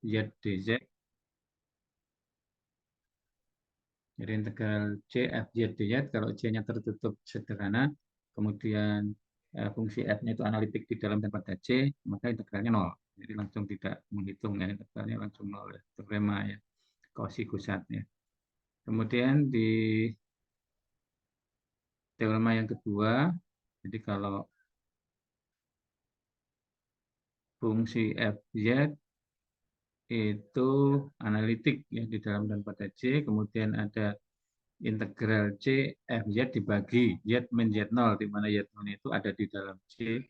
Z dz. Jadi integral C f z dz, kalau C-nya tertutup sederhana, kemudian fungsi f-nya itu analitik di dalam dan pada C, maka integralnya nol. Jadi langsung tidak menghitung ya, integralnya langsung nol ya, teorema ya, Cauchy Gusat ya. Kemudian di teorema yang kedua, jadi kalau fungsi fz itu analitik ya di dalam dan pada C, kemudian ada integral C fz dibagi z min z0, di mana z0 itu ada di dalam C.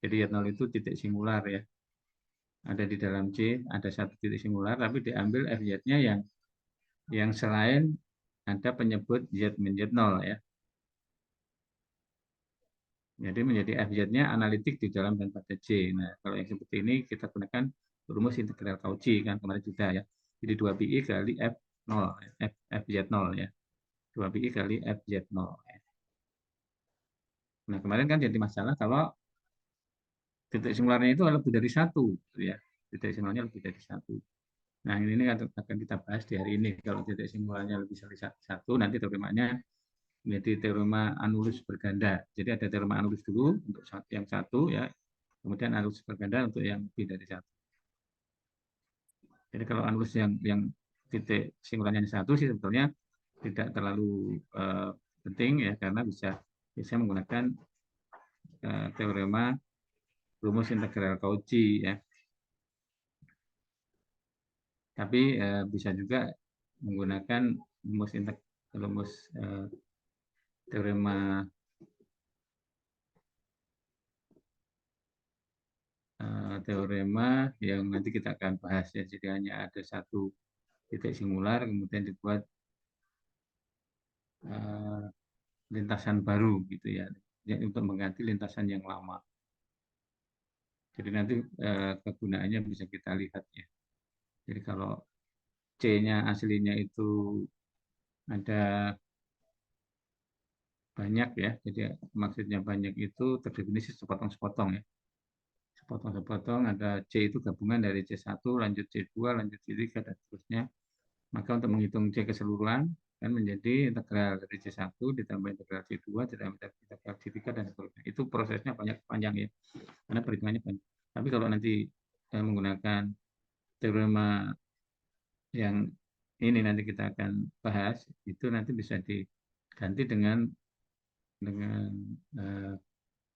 Jadi z0 itu titik singular ya, ada di dalam C, ada satu titik singular, tapi diambil fz-nya yang selain ada penyebut z min z0 ya. Jadi menjadi fz-nya analitik di dalam dan pada C. Nah, kalau yang seperti ini kita gunakan rumus integral Cauchy kan kemarin sudah ya. Jadi 2pi kali f0, fz0 ya. 2pi kali fz0 ya. Nah, kemarin kan jadi masalah kalau titik singularnya itu lebih dari satu, gitu ya. Titik singularnya lebih dari satu. Nah, ini akan kita bahas di hari ini. Kalau titik singularnya lebih dari satu, nanti teoremanya menjadi teorema anulus berganda. Jadi ada teorema anulus dulu untuk yang satu ya, kemudian anulus berganda untuk yang lebih dari satu. Jadi kalau anulus yang titik singularnya satu sih sebetulnya tidak terlalu penting ya, karena bisa menggunakan teorema rumus integral Cauchy ya. Tapi bisa juga menggunakan rumus teorema teorema yang nanti kita akan bahas ya. Jadi hanya ada satu titik singular, kemudian dibuat lintasan baru gitu ya, untuk mengganti lintasan yang lama. Jadi nanti kegunaannya bisa kita lihat ya. Jadi kalau C-nya aslinya itu ada banyak ya, jadi maksudnya banyak itu terdefinisi sepotong-sepotong ya. Sepotong-sepotong ada C itu gabungan dari C1, lanjut C2, lanjut C3, dan seterusnya. Maka untuk menghitung C keseluruhan, kan menjadi integral dari C1 ditambah integral C2 ditambah integral C3 dan seterusnya. Itu prosesnya banyak panjang ya, karena perhitungannya banyak. Tapi kalau nanti menggunakan teorema yang ini nanti kita akan bahas, itu nanti bisa diganti dengan uh,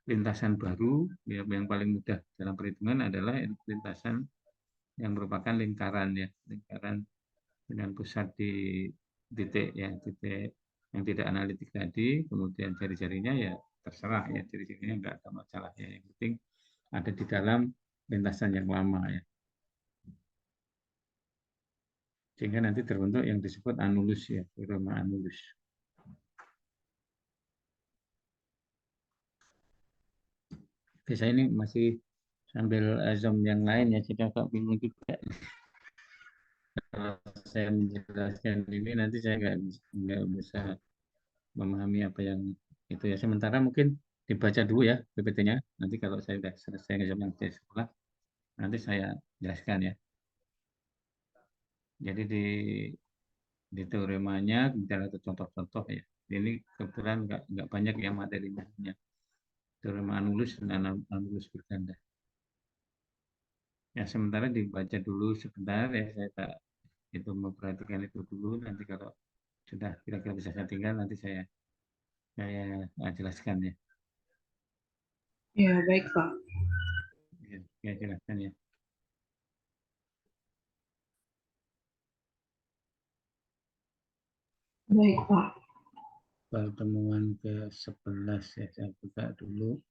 lintasan baru ya, yang paling mudah dalam perhitungan adalah lintasan yang merupakan lingkaran ya, lingkaran dengan pusat di titik ya, titik yang tidak analitik tadi, kemudian jari-jarinya ya terserah ya, jari-jarinya nggak ada masalah ya, yang penting ada di dalam lintasan yang lama ya, sehingga nanti terbentuk yang disebut anulus ya, teorema anulus. Oke, saya ini masih sambil zoom yang lain ya, jadi agak bingung juga kalau saya menjelaskan ini, nanti saya nggak bisa memahami apa yang itu ya. Sementara mungkin dibaca dulu ya PPT-nya. Nanti kalau saya sudah selesai ngezoom yang di sekolah, nanti saya jelaskan ya. Jadi di teoremanya kemudian ada contoh-contoh ya. Ini kebetulan nggak banyak ya materinya, hanya teorema anulus dan anulus berganda. Ya sementara dibaca dulu sebentar ya, saya tak itu memperhatikan itu dulu. Nanti kalau sudah kira-kira bisa saya tinggal, nanti saya jelaskan ya. Ya, baik, Pak. Ya, saya jelaskan ya. Baik, Pak. Pertemuan ke-11 ya, saya buka dulu.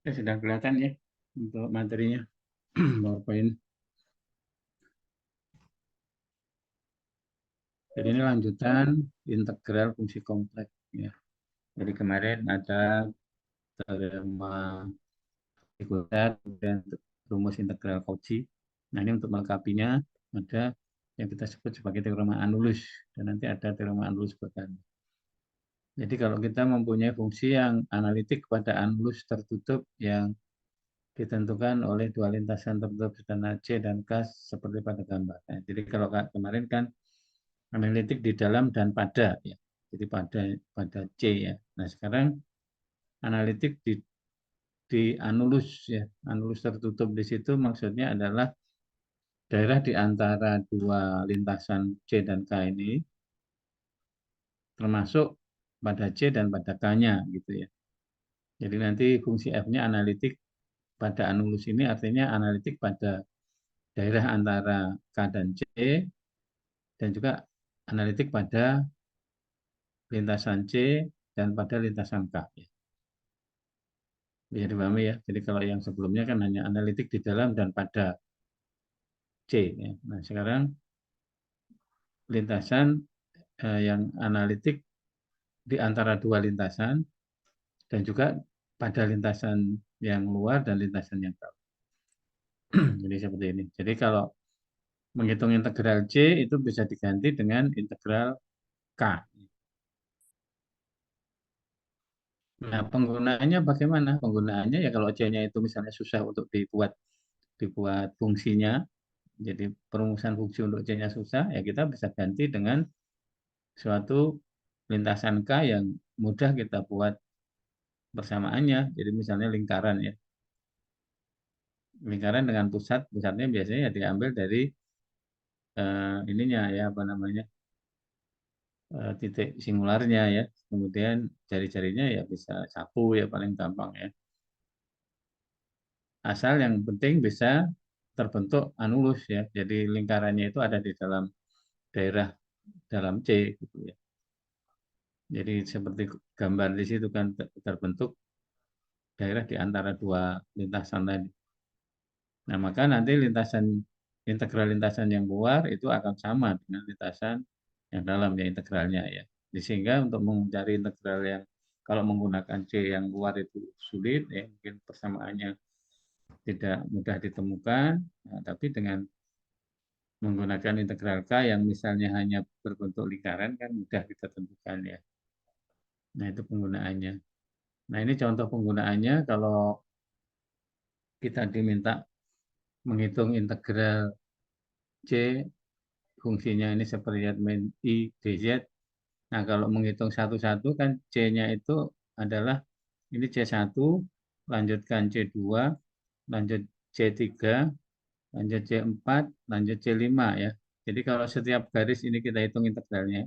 Sudah kelihatan ya untuk materinya PowerPoint. Jadi ini lanjutan integral fungsi kompleks ya. Jadi kemarin ada teorema sekunder, kemudian rumus integral Cauchy. Nah ini untuk melengkapinya ada yang kita sebut sebagai teorema Annulus dan nanti ada teorema Annulus berkali. Jadi kalau kita mempunyai fungsi yang analitik pada Annulus tertutup yang ditentukan oleh dua lintasan tertutup sederhana C dan K seperti pada gambar. Nah, jadi kalau kemarin kan analitik di dalam dan pada ya. Jadi pada C ya. Nah, sekarang analitik di anulus ya. Anulus tertutup di situ maksudnya adalah daerah di antara dua lintasan C dan K ini termasuk pada C dan pada K-nya gitu ya. Jadi nanti fungsi F-nya analitik pada anulus ini artinya analitik pada daerah antara K dan C dan juga analitik pada lintasan C dan pada lintasan K. Bisa dipahami ya. Jadi kalau yang sebelumnya kan hanya analitik di dalam dan pada C. Ya. Nah sekarang lintasan yang analitik di antara dua lintasan dan juga pada lintasan yang luar dan lintasan yang dalam. Jadi seperti ini. Jadi kalau menghitung integral C itu bisa diganti dengan integral K. Nah, penggunaannya bagaimana? Penggunaannya ya kalau C-nya itu misalnya susah untuk dibuat fungsinya, jadi perumusan fungsi untuk C-nya susah, ya kita bisa ganti dengan suatu lintasan K yang mudah kita buat persamaannya. Jadi misalnya lingkaran ya. Lingkaran dengan pusatnya biasanya ya diambil dari ininya ya apa namanya? Titik singularnya ya. Kemudian jari-jarinya ya bisa sapu ya paling gampang ya. Asal yang penting bisa terbentuk anulus ya. Jadi lingkarannya itu ada di dalam daerah dalam C gitu ya. Jadi seperti gambar di situ kan terbentuk daerah di antara dua lintasan tadi. Nah, maka nanti integral lintasan yang luar itu akan sama dengan lintasan yang dalam ya integralnya ya. Sehingga untuk mencari integral yang kalau menggunakan C yang luar itu sulit ya, mungkin persamaannya tidak mudah ditemukan, nah, tapi dengan menggunakan integral K yang misalnya hanya berbentuk lingkaran kan mudah kita tentukan ya. Nah, itu penggunaannya. Nah, ini contoh penggunaannya kalau kita diminta menghitung integral C, fungsinya ini seperti min I dz. Nah, kalau menghitung satu-satu kan C-nya itu adalah ini C1, lanjutkan C2, lanjut C3, lanjut C4, lanjut C5 ya. Jadi kalau setiap garis ini kita hitung integralnya.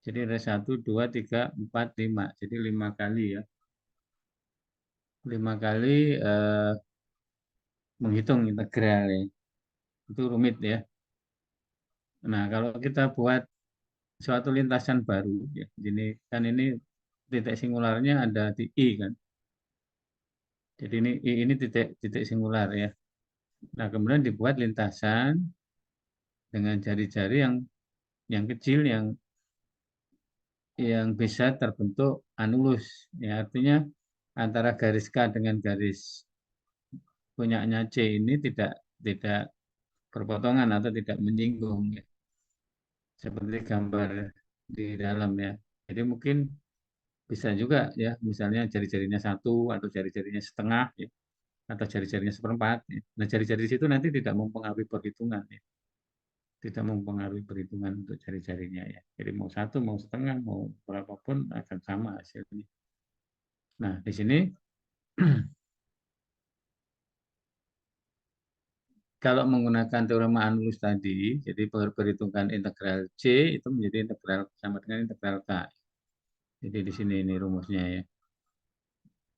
Jadi ada 1, 2, 3, 4, 5. Jadi 5 kali ya. 5 kali menghitung integral ya. Itu rumit ya. Nah, kalau kita buat suatu lintasan baru, ya, ini kan ini titik singularnya ada di I kan. Jadi ini I ini titik titik singular ya. Nah, kemudian dibuat lintasan dengan jari-jari yang kecil yang bisa terbentuk anulus. Ya, artinya antara garis K dengan garis punyanya C ini tidak berpotongan atau tidak menyinggung ya. Seperti gambar di dalam ya. Jadi mungkin bisa juga ya, misalnya jari-jarinya satu atau jari-jarinya setengah ya, atau jari-jarinya seperempat. Ya. Nah, jari-jari situ nanti tidak mempengaruhi perhitungan ya. Tidak mempengaruhi perhitungan untuk jari-jarinya ya. Jadi mau satu, mau setengah, mau berapapun akan sama hasilnya. Nah, di sini kalau menggunakan teorema Annulus tadi, jadi perhitungan integral C itu menjadi integral sama dengan integral K. Jadi di sini ini rumusnya ya.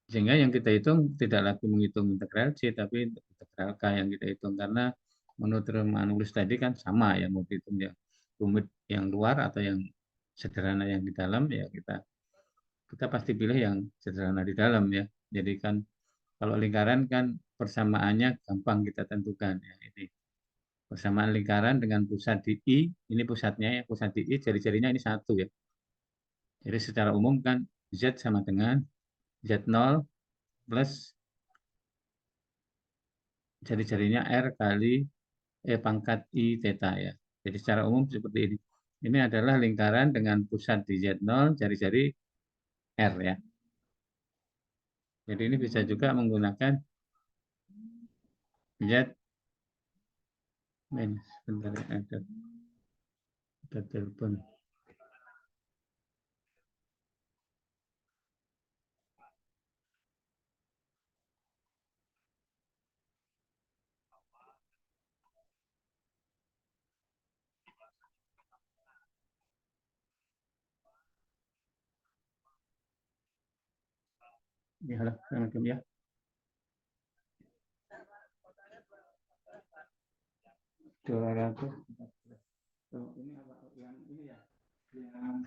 Sehingga yang kita hitung tidak lagi menghitung integral C, tapi integral K yang kita hitung. Karena menurut teorema Annulus tadi kan sama ya, mau dihitung yang rumit yang luar atau yang sederhana yang di dalam, ya kita pasti pilih yang sederhana di dalam ya. Jadi kan Kalau lingkaran kan persamaannya gampang kita tentukan ya. Ini persamaan lingkaran dengan pusat di I, ini pusatnya ya, pusat di I, jari-jarinya ini satu ya. Jadi secara umum kan Z sama dengan Z0 plus jari-jarinya R kali E pangkat I theta ya. Jadi secara umum seperti ini. Ini adalah lingkaran dengan pusat di Z0, jari-jari R ya. Jadi ini bisa juga menggunakan Z minus. Sebentar ya, ada telepon. Ya, halo, Assalamualaikum ya. Dua ratus. Oh, ini apa yang ini ya? Yang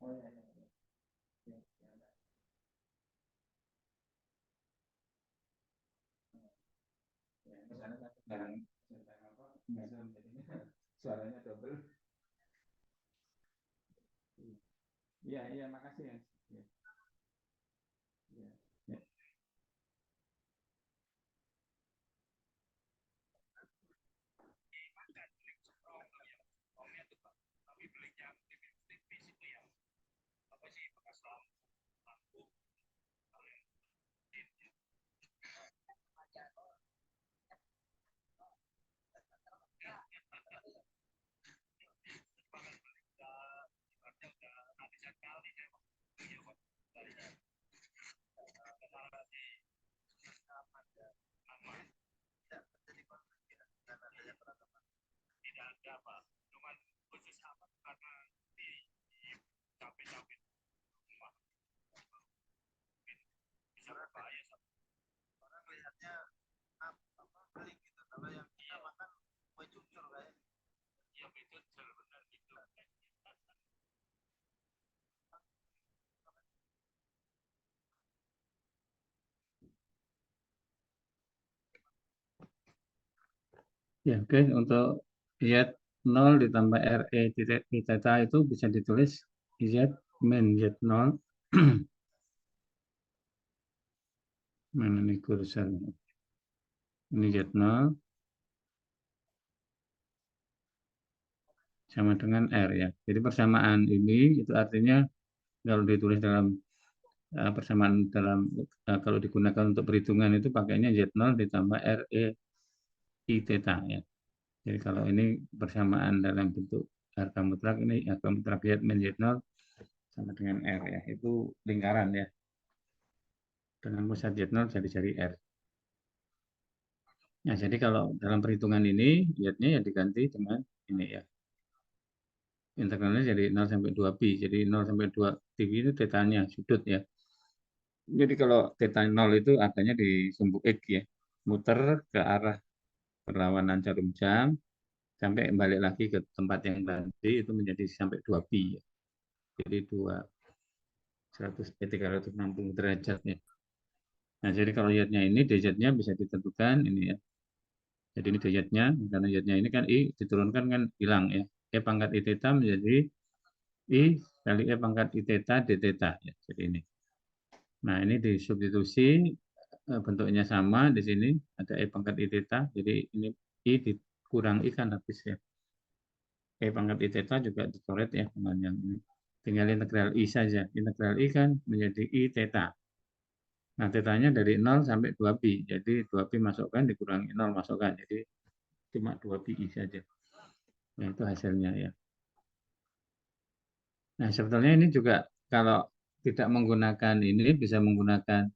oh ya, ya, ya, ya. Misalnya barang apa? Amazon jadinya suaranya double. Iya, iya, makasih ya. Ya, ya, ya. Ya, oke. Untuk Z0 ditambah RE titik I theta itu bisa ditulis Z min Z0 mana nih kursor ini Z0 sama dengan R ya. Jadi persamaan ini itu artinya kalau ditulis dalam persamaan dalam kalau digunakan untuk perhitungan itu pakainya Z0 ditambah RE I theta ya. Jadi kalau ini persamaan dalam bentuk harga mutlak, ini harga mutlak Z min Z0 sama dengan R ya. Itu lingkaran ya. Dengan pusat Z0 jari-jari R. Nah, jadi kalau dalam perhitungan ini, Z-nya ya diganti dengan ini ya. Integralnya jadi 0 sampai 2pi. Jadi 0 sampai 2pi itu tetanya, sudut ya. Jadi kalau theta 0 itu adanya di sumbu X ya. Muter ke arah berlawanan jarum jam, sampai balik lagi ke tempat yang tadi, itu menjadi sampai 2pi ya. Jadi 360 derajat ya. Nah, jadi kalau Z-nya ini, DZ-nya bisa ditentukan ini ya. Jadi ini derajatnya, karena derajatnya ini kan I diturunkan kan hilang ya. E pangkat I theta menjadi I kali E pangkat I theta D theta. Ya, jadi ini. Nah ini disubstitusi, bentuknya sama di sini. Ada E pangkat I theta, jadi ini I dikurang I kan habis ya. E pangkat I theta juga dicoret ya dengan yang ini. Tinggal integral I saja. Integral I kan menjadi I theta. Nah, tetanya dari 0 sampai 2pi. Jadi 2pi masukkan dikurangi 0 masukkan. Jadi cuma 2pi saja. Nah, itu hasilnya ya. Nah, sebetulnya ini juga kalau tidak menggunakan ini bisa menggunakan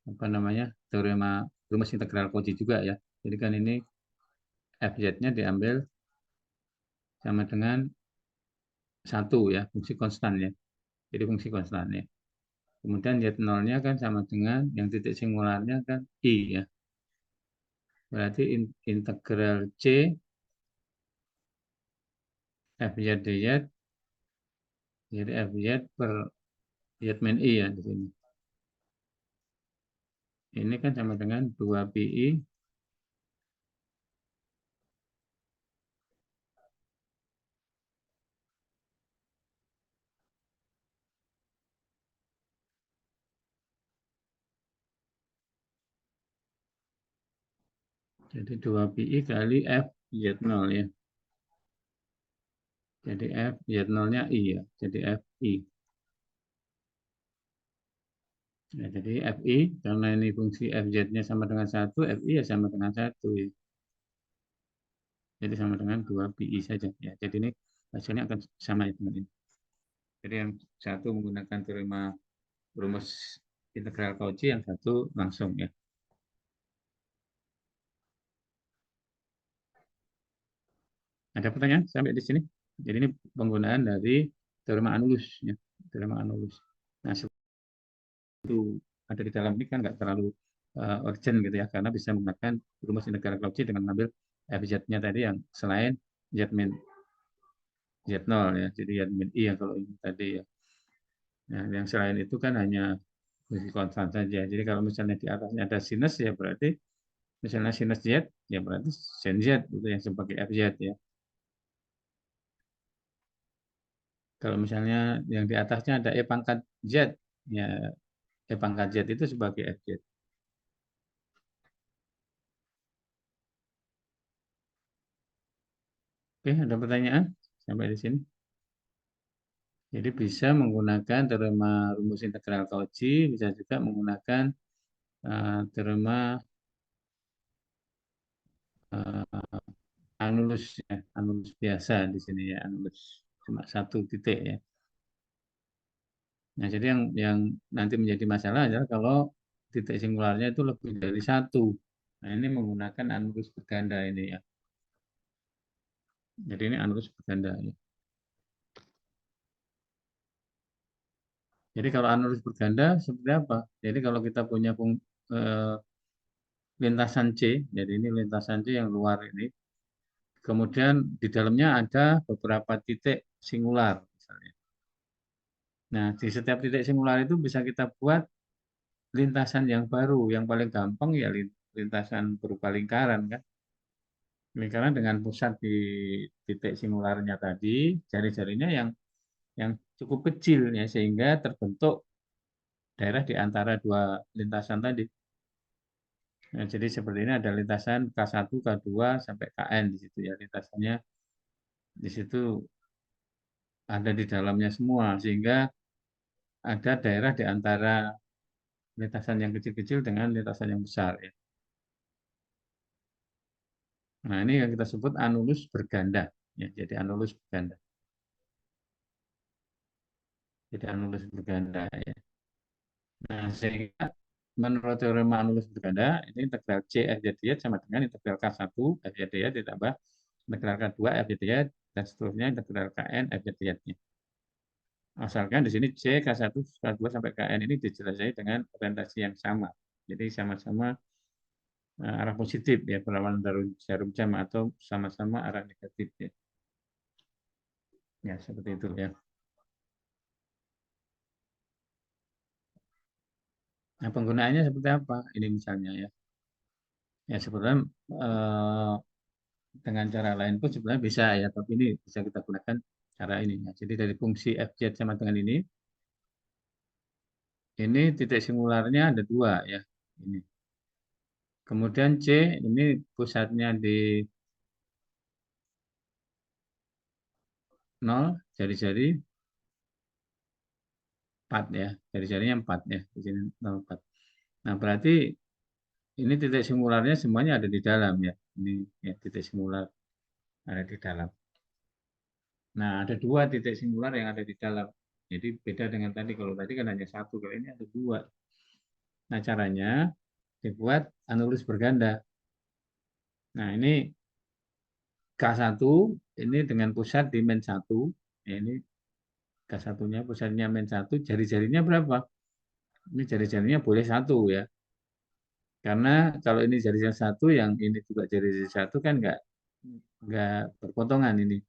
apa namanya, teorema rumus integral Cauchy juga ya. Jadi kan ini fz-nya diambil sama dengan satu ya, fungsi konstan ya. Jadi fungsi konstan ya. Kemudian z0-nya kan sama dengan yang titik singularnya kan i ya. Berarti integral c fz dz, jadi fz per z min i ya di sini. Ini kan sama dengan 2pi jadi 2pi kali f z0 ya. Jadi f z0-nya i ya. Jadi fi. Ya, jadi fi karena ini fungsi fz-nya sama dengan satu, fi ya sama dengan satu ya. Jadi sama dengan 2pi saja ya. Jadi ini hasilnya akan sama ya teman-teman. Jadi yang satu menggunakan teorema rumus integral Cauchy, yang satu langsung ya. Ada pertanyaan sampai di sini? Jadi ini penggunaan dari teorema Anulus ya. Teorema Anulus. Nah, itu ada di dalam ini kan nggak terlalu urgent gitu ya, karena bisa menggunakan rumus integral Cauchy dengan mengambil fz-nya tadi yang selain z min z0 ya, jadi z min i yang kalau ini tadi ya. Nah, yang selain itu kan hanya fungsi konstan saja. Jadi kalau misalnya di atasnya ada sinus ya berarti misalnya sinus z ya berarti sin z itu yang sebagai fz ya. Kalau misalnya yang di atasnya ada e pangkat z ya, e pangkat z itu sebagai fz. Oke, ada pertanyaan sampai di sini? Jadi bisa menggunakan teorema rumus integral Cauchy, bisa juga menggunakan teorema Anulus ya, Anulus biasa di sini ya, Anulus cuma satu titik ya. Nah, jadi yang nanti menjadi masalah adalah kalau titik singularnya itu lebih dari satu. Nah, ini menggunakan Anulus berganda ini ya. Jadi ini Anulus berganda ya. Jadi kalau Anulus berganda seperti apa? Jadi kalau kita punya eh, lintasan C, jadi ini lintasan C yang luar ini, kemudian di dalamnya ada beberapa titik singular misalnya. Nah, di setiap titik singular itu bisa kita buat lintasan yang baru. Yang paling gampang ya lintasan berupa lingkaran kan. Lingkaran dengan pusat di titik singularnya tadi, jari-jarinya yang cukup kecil ya, sehingga terbentuk daerah di antara dua lintasan tadi. Nah, jadi seperti ini ada lintasan K1, K2 sampai KN di situ ya, lintasannya di situ ada di dalamnya semua, sehingga ada daerah di antara lintasan yang kecil-kecil dengan lintasan yang besar ya. Nah, ini yang kita sebut anulus berganda ya, jadi anulus berganda. Jadi anulus berganda ya. Nah, sehingga menurut teorema anulus berganda, ini integral C f z dz sama dengan integral K1 f z dz ditambah integral K2 f z dz dan seterusnya integral Kn f z dz-nya. Asalkan di sini C, K1, K2 sampai Kn ini dijelaskan dengan orientasi yang sama. Jadi sama-sama arah positif ya, berlawanan jarum jam atau sama-sama arah negatif ya. Ya, seperti itu ya. Nah, penggunaannya seperti apa? Ini misalnya ya. Ya, sebetulnya eh, dengan cara lain pun sebenarnya bisa ya, tapi ini bisa kita gunakan cara ini ya. Jadi dari fungsi fz sama dengan ini titik singularnya ada dua ya. Ini. Kemudian C ini pusatnya di 0, jari-jari 4 ya. Jari-jarinya 4 ya. Di sini 0, 4. Nah, berarti ini titik singularnya semuanya ada di dalam ya. Ini ya, titik singular ada di dalam. Nah, ada dua titik singular yang ada di dalam. Jadi beda dengan tadi. Kalau tadi kan hanya satu, kalau ini ada dua. Nah, caranya dibuat anulus berganda. Nah, ini K1 ini dengan pusat di men 1. Ya, ini K1-nya pusatnya men 1, jari-jarinya berapa? Ini jari-jarinya boleh satu ya. Karena kalau ini jari-jari satu, yang ini juga jari-jari satu kan nggak berpotongan ini.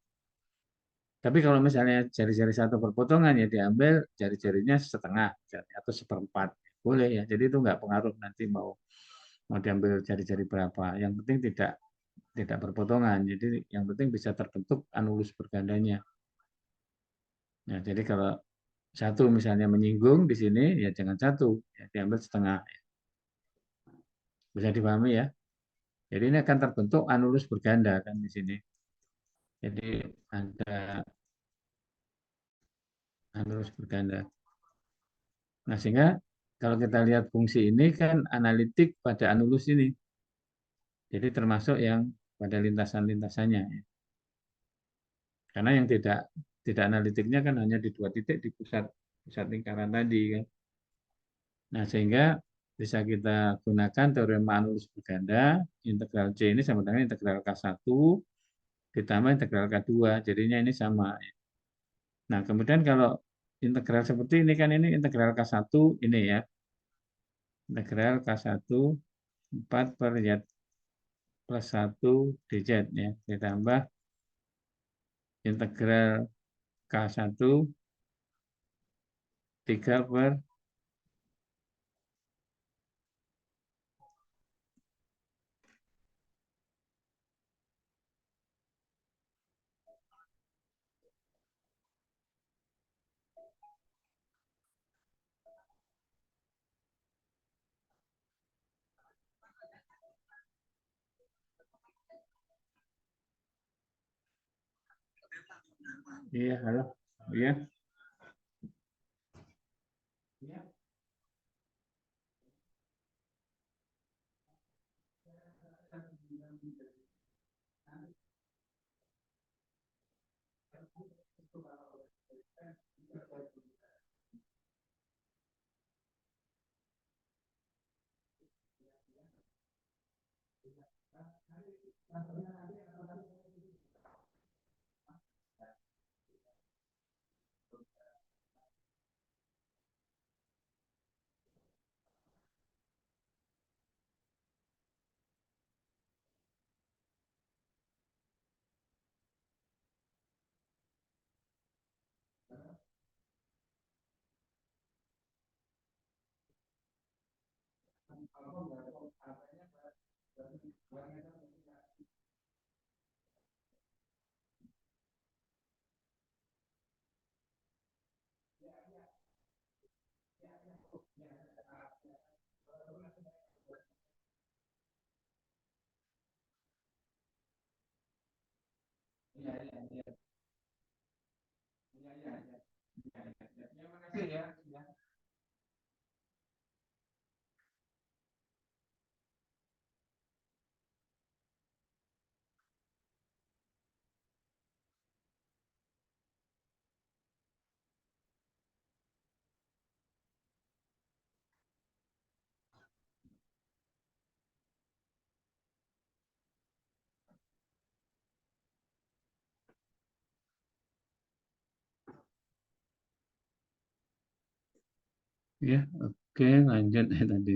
Tapi kalau misalnya jari-jari satu berpotongan ya diambil jari-jarinya setengah atau seperempat. Boleh ya. Jadi itu nggak pengaruh nanti mau mau diambil jari-jari berapa. Yang penting tidak berpotongan. Jadi yang penting bisa terbentuk anulus bergandanya. Nah, jadi kalau satu misalnya menyinggung di sini ya jangan satu, ya diambil setengah. Bisa dipahami ya. Jadi ini akan terbentuk anulus berganda kan di sini. Jadi ada anulus berganda. Nah, sehingga kalau kita lihat fungsi ini kan analitik pada anulus ini. Jadi termasuk yang pada lintasan-lintasannya. Karena yang tidak analitiknya kan hanya di dua titik di pusat pusat lingkaran tadi kan. Nah, sehingga bisa kita gunakan teorema anulus berganda, integral C ini sama dengan integral K1 ditambah integral K2, jadinya ini sama. Nah, kemudian kalau integral seperti ini kan ini integral K1 ini ya, integral K1 4 per Z plus 1 dz ya, ditambah integral K1 3 per iya halo iya. Ya, oke, lanjut tadi.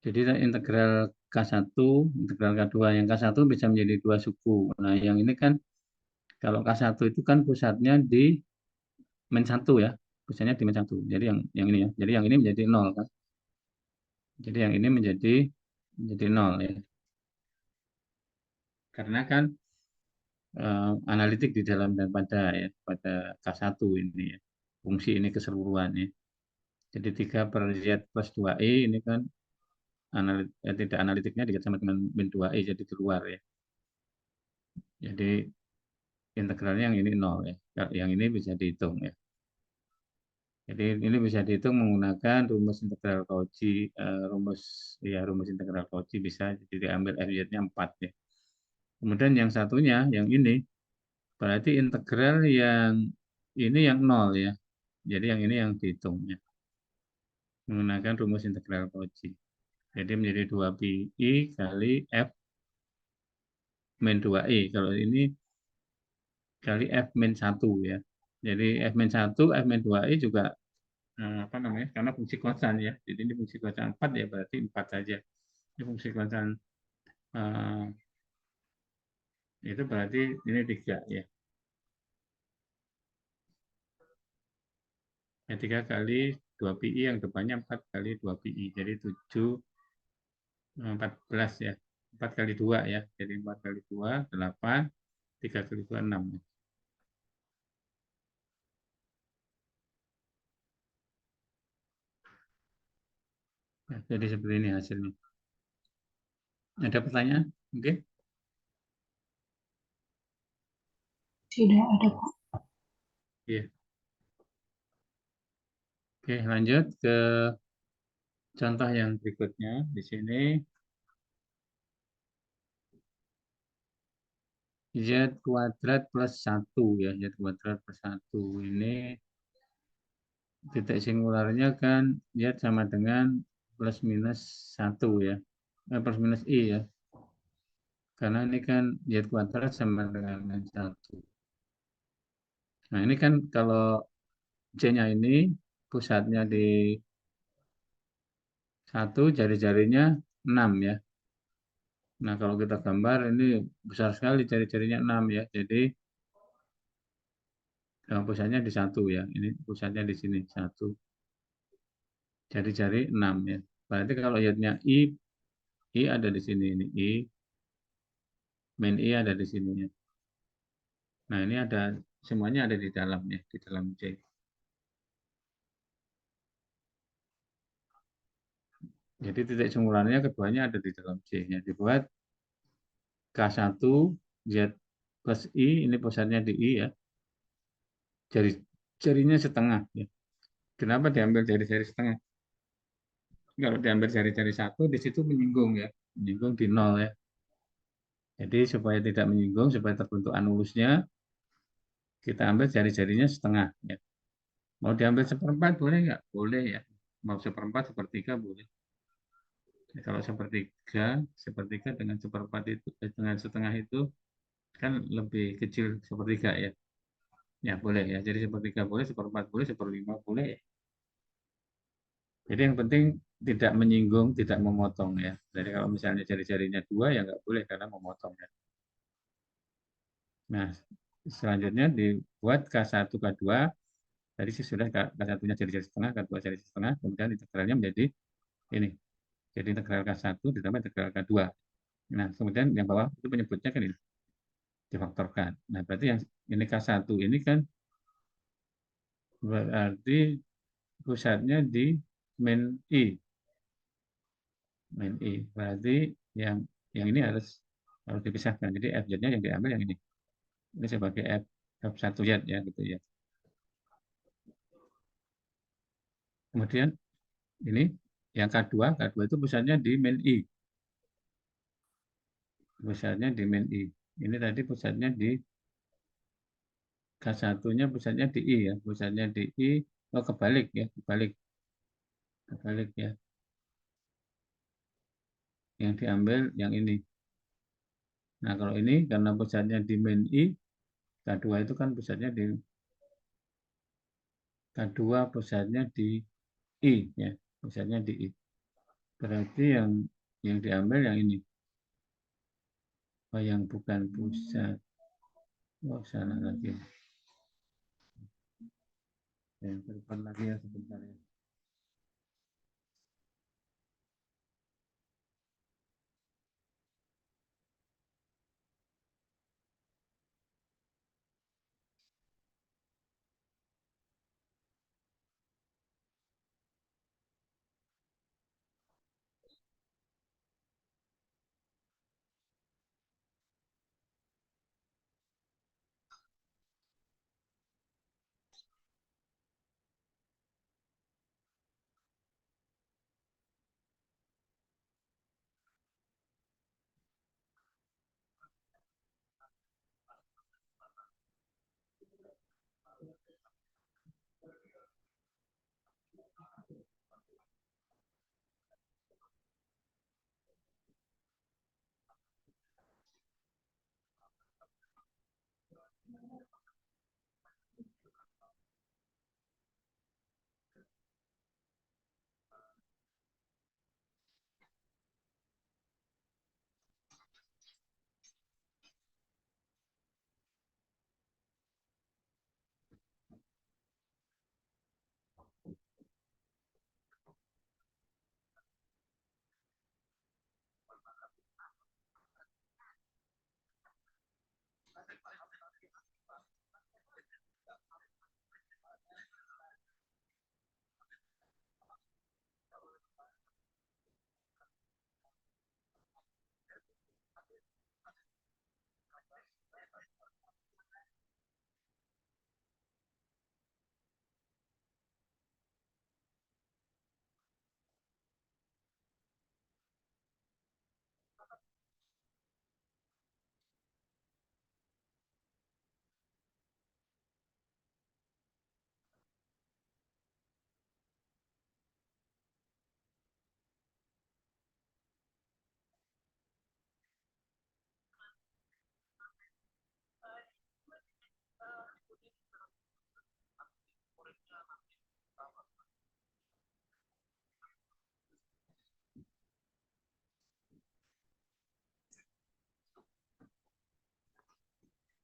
Jadi integral K1, integral K2, yang K1 bisa menjadi dua suku. Nah, yang ini kan kalau K1 itu kan pusatnya di men 1 ya. Pusatnya di men 1. Jadi yang ini ya. Jadi yang ini menjadi nol kan. Jadi yang ini menjadi nol ya. Karena kan analitik di dalam dan pada K1 ini ya. Fungsi ini keseluruhan ya. Jadi 3 per Z plus 2i ini kan tidak analitiknya dikali sama dengan min 2i jadi keluar ya. Jadi integralnya yang ini nol ya. Yang ini bisa dihitung ya. Jadi ini bisa dihitung menggunakan rumus integral Cauchy, rumus integral Cauchy bisa jadi diambil fz-nya 4 ya. Kemudian yang satunya, yang ini Berarti integral yang ini yang nol ya. Jadi yang ini yang dihitungnya menggunakan rumus integral Cauchy. Jadi menjadi 2pi kali F min 2i. Kalau ini kali F min 1 ya. Jadi F min 1, F min 2i juga apa namanya? Karena fungsi kosan ya. Jadi ini fungsi kosan 4 ya, berarti 4 saja. Ini fungsi kosan eh, itu berarti ini 3 ya. Ya 3 kali 2pi yang depannya 4 kali 2pi. Jadi 7 14 ya. 4 kali 2 ya. Jadi 4 kali 2 8, 3 kali 2 6. Ya, jadi seperti ini hasilnya. Ada pertanyaan? Oke. Tidak ada, Pak. Iya. Oke, lanjut ke contoh yang berikutnya. Di sini Z kuadrat plus 1 ya. Z kuadrat plus 1 ini titik singularnya kan Z sama dengan plus minus 1 ya. Plus minus I ya. Karena ini kan Z kuadrat sama dengan minus 1. Nah ini kan kalau Z-nya ini pusatnya di 1, jari-jarinya 6 ya. Nah kalau kita gambar ini besar sekali jari-jarinya 6 ya. Jadi pusatnya di 1 ya. Ini pusatnya di sini 1. Jari-jari 6 ya. Berarti kalau Z-nya I ada di sini ini I, main I ada di sini ya. Nah ini ada semuanya ada di dalam ya, di dalam C. Jadi titik simulasinya keduanya ada di dalam C. Ya. Dibuat K1 Z plus I, ini pusatnya di I ya. Jari jarinya setengah ya. Kenapa diambil jari-jari setengah? Kalau diambil jari-jari satu di situ menyinggung ya, menyinggung di nol ya. Jadi supaya tidak menyinggung, supaya terbentuk anulusnya, kita ambil jari-jarinya setengah ya. Mau diambil seperempat boleh nggak? Boleh ya. Mau seperempat, sepertiga boleh. Ya, kalau sepertiga dengan seperempat itu, dengan setengah itu kan lebih kecil sepertiga ya. Ya boleh ya. Jadi sepertiga boleh, seperempat boleh, seperlima boleh. Jadi yang penting tidak menyinggung, tidak memotong ya. Jadi kalau misalnya jari-jarinya dua ya nggak boleh karena memotong ya. Nah selanjutnya dibuat K1, K2. Tadi sudah K1-nya jari-jari setengah, K2 jari setengah. Kemudian integralnya menjadi ini. Jadi integral K1 ditambah integral K2. Nah kemudian yang bawah itu penyebutnya kan ini. Difaktorkan. Nah berarti yang ini K1 ini kan berarti pusatnya di main I. Main I. Berarti yang ini harus dipisahkan. Jadi FZ-nya yang diambil yang ini. Ini sebagai F1Z ya gitu ya. Kemudian ini yang K2 itu pusatnya di main I. Pusatnya di main I. Ini tadi pusatnya di K1-nya pusatnya di I ya. Pusatnya di I. Oh kebalik ya, kebalik. Kebalik ya. Yang diambil yang ini. Nah kalau ini karena pusatnya di main I, K2 itu kan pusatnya di K2 pusatnya di I ya. Pusatnya di I. Berarti yang diambil yang ini. Oh, yang bukan pusat. Oh, salah lagi. Yang depan lagi ya sebentar ya.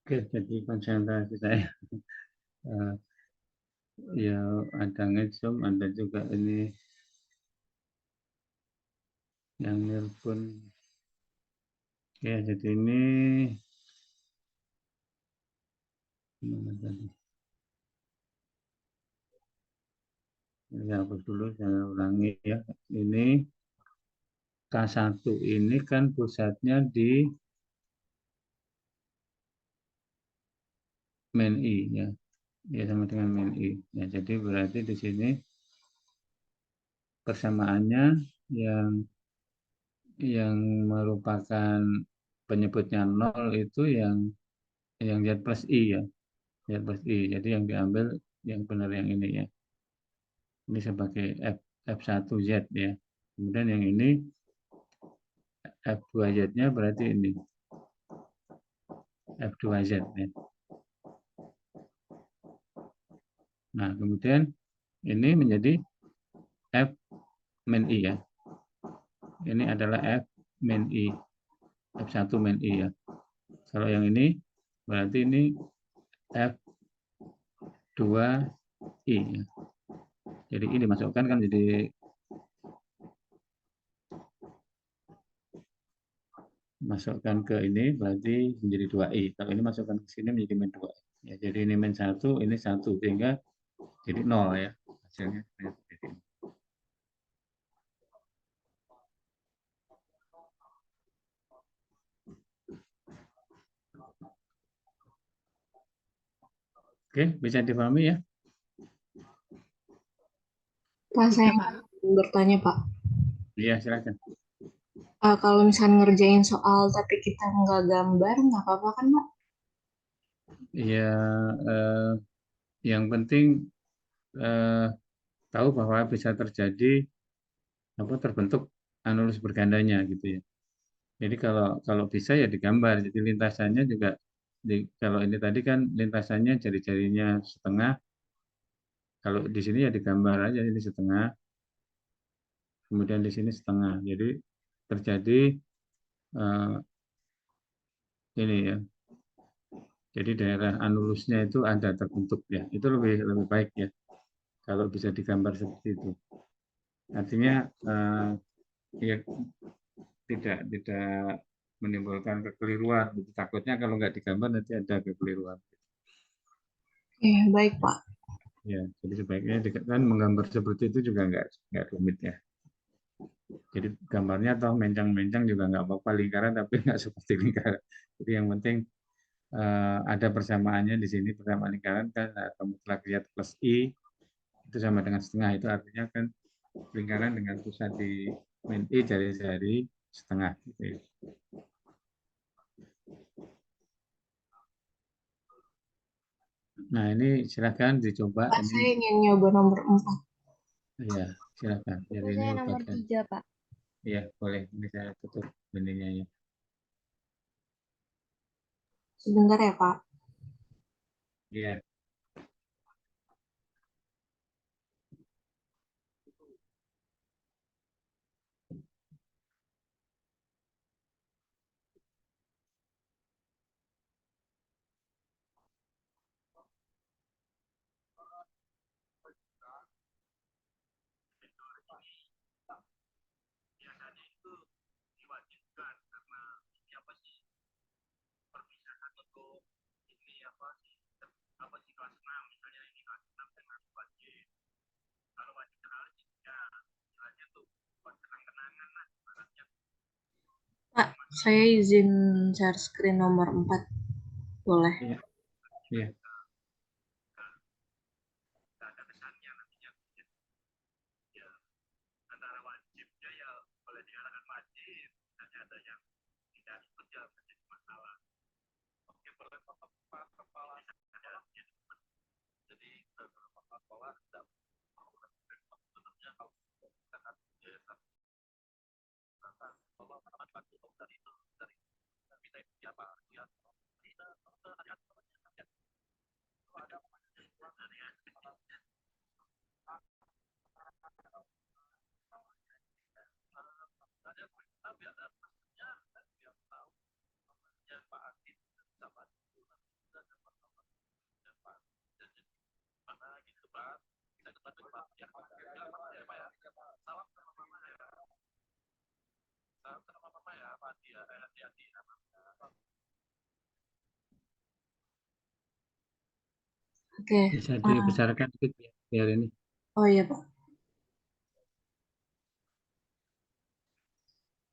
Oke, jadi konsentrasi saya eh, ya ada ngezoom, ada juga ini yang nelpon. Ya, jadi ini gimana tadi? Ya, hapus dulu, saya ulangi ya. Ini K1 ini kan pusatnya di main I ya. Ya sama dengan main I. Ya, jadi berarti di sini persamaannya yang merupakan penyebutnya nol itu yang Z plus I ya. Z plus I. Jadi yang diambil yang benar yang ini ya. Ini sebagai F1Z ya. Kemudian yang ini F2Z-nya berarti ini F2Z ya. Nah, kemudian ini menjadi F min I ya. Ini adalah F min I. F1 min I ya. Kalau yang ini berarti ini F2I ya. Jadi ini dimasukkan kan jadi masukkan ke ini berarti menjadi 2i. Kalau ini masukkan ke sini menjadi min 2. Ya, jadi ini min 1, ini 1 sehingga jadi 0 ya. Hasilnya seperti ini. Oke, bisa dipahami ya? Pak, Bisa, saya Pak. bertanya, Pak. Iya, silakan. Kalau misalnya ngerjain soal tapi kita nggak gambar, nggak apa-apa kan, Pak? Iya, yang penting eh, tahu bahwa bisa terjadi terbentuk anulus bergandanya gitu ya. Jadi kalau kalau bisa ya digambar. Jadi lintasannya juga kalau ini tadi kan lintasannya jari-jarinya setengah. Kalau di sini ya digambar aja ini setengah. Kemudian di sini setengah. Jadi terjadi eh, ini ya. Jadi daerah anulusnya itu ada terbentuk ya. Itu lebih lebih baik ya kalau bisa digambar seperti itu. Artinya ya tidak menimbulkan kekeliruan. Takutnya kalau nggak digambar nanti ada kekeliruan. Oke, baik, Pak. Ya, jadi sebaiknya kan menggambar seperti itu juga nggak rumit ya. Jadi gambarnya atau mencang-mencang juga nggak apa-apa lingkaran tapi nggak seperti lingkaran. Jadi yang penting ada persamaannya di sini persamaan lingkaran kan atau mutlak lihat plus i itu sama dengan setengah itu artinya kan lingkaran dengan pusat di min i jari-jari setengah gitu ya. Nah, ini silakan dicoba. Pak, Ini saya ingin nyoba nomor 4. ya, silakan. Itu Jadi ini saya nomor bagian 3, Pak. ya, boleh. Ini saya tutup ininya ya. Sebentar ya, Pak. Iya. Pak, saya izin share screen nomor 4. Boleh. Iya. Iya. Oke. Bisa dibesarkan sedikit ya, biar ini. Oh iya, Pak.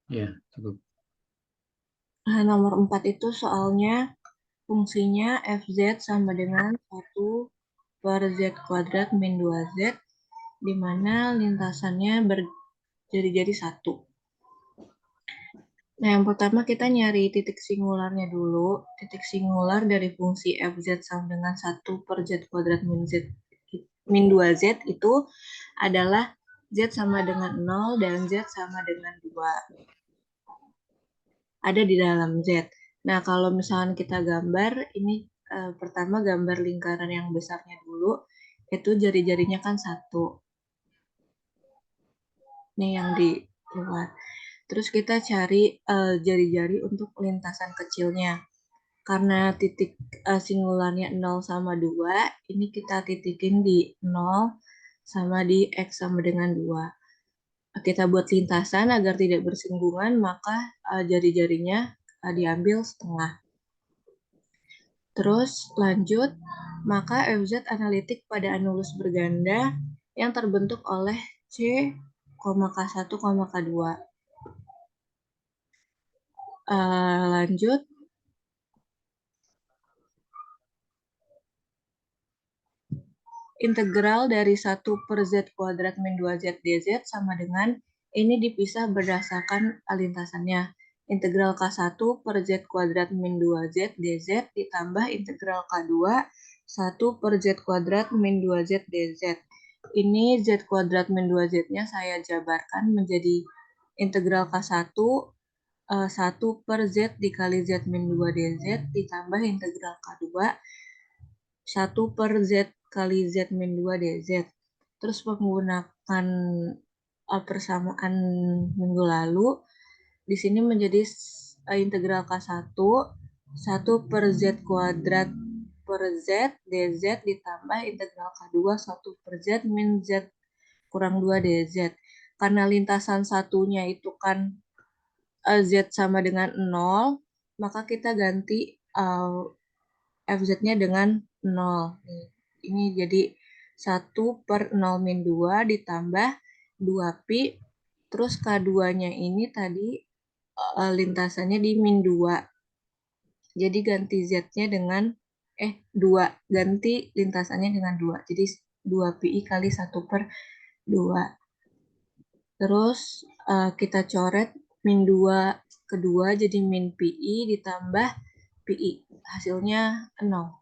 Ya, cukup. Nah, nomor 4 itu soalnya fungsinya fz sama dengan 1 per z kuadrat min 2z, di mana lintasannya berjadi-jadi 1. Nah, yang pertama kita nyari titik singularnya dulu. Titik singular dari fungsi fz sama dengan 1 per z kuadrat min 2z itu adalah z sama dengan 0 dan z sama dengan 2. Ada di dalam Z. Nah, kalau misalnya kita gambar, ini pertama gambar lingkaran yang besarnya dulu, itu jari-jarinya kan 1. Ini yang di luar. Terus kita cari jari-jari untuk lintasan kecilnya. Karena titik singularnya 0 sama 2, ini kita titikin di 0 sama di X sama dengan 2. Kita buat lintasan agar tidak bersinggungan, maka jari-jarinya diambil setengah. Terus lanjut, maka FZ analitik pada anulus berganda yang terbentuk oleh C, K1, K2. Lanjut, integral dari 1 per Z kuadrat min 2Z dz sama dengan ini dipisah berdasarkan lintasannya. Integral K1 per Z kuadrat min 2Z dz ditambah integral K2 1 per Z kuadrat min 2Z dz. Ini Z kuadrat min 2Z-nya saya jabarkan menjadi integral K1 1 per Z dikali Z min 2 dz ditambah integral K2 1 per Z kali Z min 2 dz. Terus menggunakan persamaan minggu lalu, di sini menjadi integral K1 1 per Z kuadrat per Z dz ditambah integral K2 1 per Z min Z kurang 2 dz. Karena lintasan satunya itu kan Z sama dengan 0, maka kita ganti FZ-nya dengan 0. Ini jadi 1 per 0 min 2 ditambah 2 pi. Terus K2-nya ini tadi lintasannya di min 2. Jadi ganti Z-nya dengan 2. Ganti lintasannya dengan 2. Jadi 2 pi kali 1 per 2. Terus kita coret min 2 kedua jadi min pi ditambah pi. Hasilnya 0.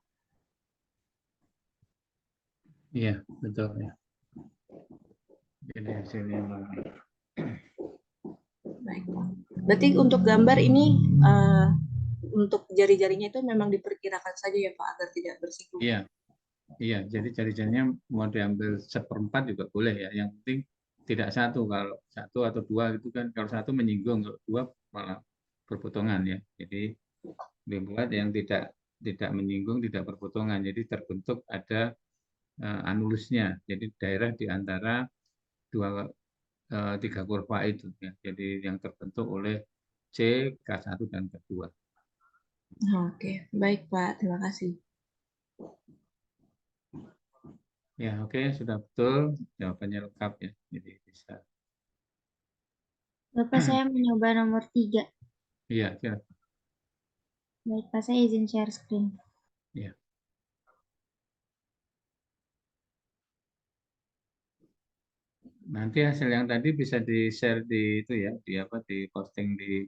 Iya, betul ya. Jadi hasilnya Baik. Berarti untuk gambar ini untuk jari-jarinya itu memang diperkirakan saja ya Pak agar tidak bersinggungan. iya, iya. Jadi jari-jarinya mau diambil seperempat juga boleh ya. Yang penting tidak satu. Kalau satu atau dua itu kan kalau satu menyinggung, kalau dua malah berpotongan ya. Jadi dibuat yang tidak menyinggung, tidak berpotongan. Jadi terbentuk ada anulusnya. Jadi daerah di antara tiga kurva itu ya. Jadi yang terbentuk oleh C, K1 dan K2. Oke, baik Pak. Terima kasih. Ya, oke, sudah betul. Jawabannya lengkap ya. Jadi bisa. Bapak, saya mencoba nomor 3. Iya, silakan. Baik, Pak, saya izin share screen. Iya. Nanti hasil yang tadi bisa di-share di itu ya, di apa di posting di